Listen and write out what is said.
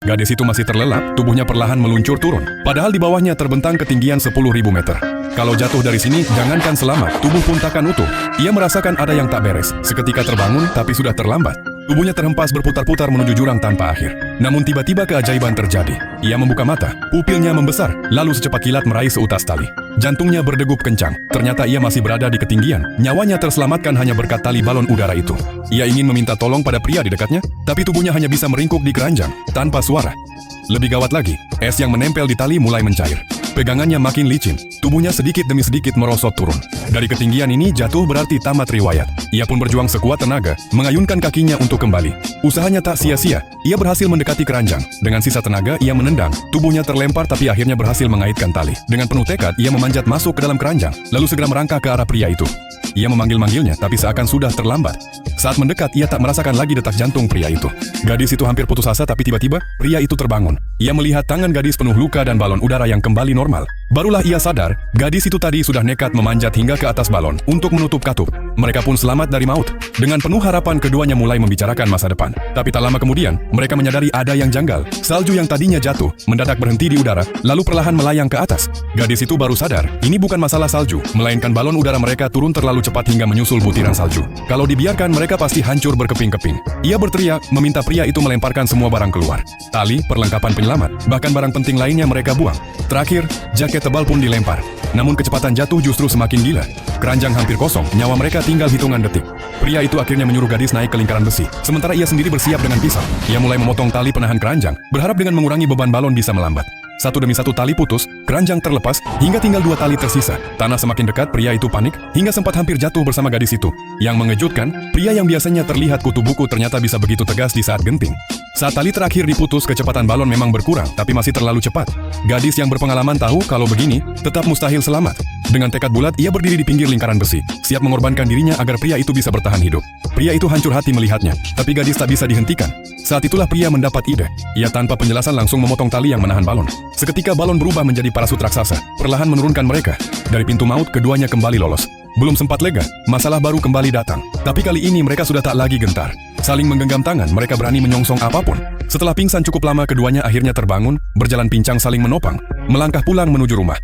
Gadis itu masih terlelap, tubuhnya perlahan meluncur turun. Padahal di bawahnya terbentang ketinggian 10.000 meter. Kalau jatuh dari sini, jangankan selamat, tubuh pun takkan utuh. Ia merasakan ada yang tak beres. Seketika terbangun, tapi sudah terlambat. Tubuhnya terhempas berputar-putar menuju jurang tanpa akhir. Namun tiba-tiba keajaiban terjadi. Ia membuka mata, pupilnya membesar, lalu secepat kilat meraih seutas tali. Jantungnya berdegup kencang. Ternyata ia masih berada di ketinggian. Nyawanya terselamatkan hanya berkat tali balon udara itu. Ia ingin meminta tolong pada pria di dekatnya, tapi tubuhnya hanya bisa meringkuk di keranjang, tanpa suara. Lebih gawat lagi, es yang menempel di tali mulai mencair. Pegangannya makin licin, tubuhnya sedikit demi sedikit merosot turun. Dari ketinggian ini jatuh berarti tamat riwayat. Ia pun berjuang sekuat tenaga, mengayunkan kakinya untuk kembali. Usahanya tak sia-sia, ia berhasil mendekati keranjang. Dengan sisa tenaga, ia menendang. Tubuhnya terlempar tapi akhirnya berhasil mengaitkan tali. Dengan penuh tekad, ia memanjat masuk ke dalam keranjang, lalu segera merangkak ke arah pria itu. Ia memanggil-manggilnya, tapi seakan sudah terlambat. Saat mendekat, ia tak merasakan lagi detak jantung pria itu. Gadis itu hampir putus asa, tapi tiba-tiba, pria itu terbangun. Ia melihat tangan gadis penuh luka dan balon udara yang kembali normal. Barulah ia sadar, gadis itu tadi sudah nekat memanjat hingga ke atas balon untuk menutup katup. Mereka pun selamat dari maut. Dengan penuh harapan, keduanya mulai membicarakan masa depan. Tapi tak lama kemudian, mereka menyadari ada yang janggal. Salju yang tadinya jatuh, mendadak berhenti di udara, lalu perlahan melayang ke atas. Gadis itu baru sadar, ini bukan masalah salju, melainkan balon udara mereka turun terlalu cepat hingga menyusul butiran salju. Kalau dibiarkan, mereka pasti hancur berkeping-keping. Ia berteriak, meminta pria itu melemparkan semua barang keluar. Tali, perlengkapan penyelamat, bahkan barang penting lainnya mereka buang. Terakhir, jaket tebal pun dilempar. Namun kecepatan jatuh justru semakin gila. Keranjang hampir kosong, nyawa mereka tinggal hitungan detik. Pria itu akhirnya menyuruh gadis naik ke lingkaran besi. Sementara ia sendiri bersiap dengan pisau. Ia mulai memotong tali penahan keranjang, berharap dengan mengurangi beban balon bisa melambat. Satu demi satu tali putus, keranjang terlepas, hingga tinggal 2 tali tersisa. Tanah semakin dekat, pria itu panik, hingga sempat hampir jatuh bersama gadis itu. Yang mengejutkan, pria yang biasanya terlihat kutu buku ternyata bisa begitu tegas di saat genting. Saat tali terakhir diputus, kecepatan balon memang berkurang, tapi masih terlalu cepat. Gadis yang berpengalaman tahu kalau begini, tetap mustahil selamat. Dengan tekad bulat, ia berdiri di pinggir lingkaran besi, siap mengorbankan dirinya agar pria itu bisa bertahan hidup. Pria itu hancur hati melihatnya, tapi gadis tak bisa dihentikan. Saat itulah pria mendapat ide. Ia tanpa penjelasan langsung memotong tali yang menahan balon. Seketika balon berubah menjadi parasut raksasa, perlahan menurunkan mereka. Dari pintu maut, keduanya kembali lolos. Belum sempat lega, masalah baru kembali datang. Tapi kali ini mereka sudah tak lagi gentar. Saling menggenggam tangan, mereka berani menyongsong apapun. Setelah pingsan cukup lama, keduanya akhirnya terbangun, berjalan pincang saling menopang, melangkah pulang menuju rumah.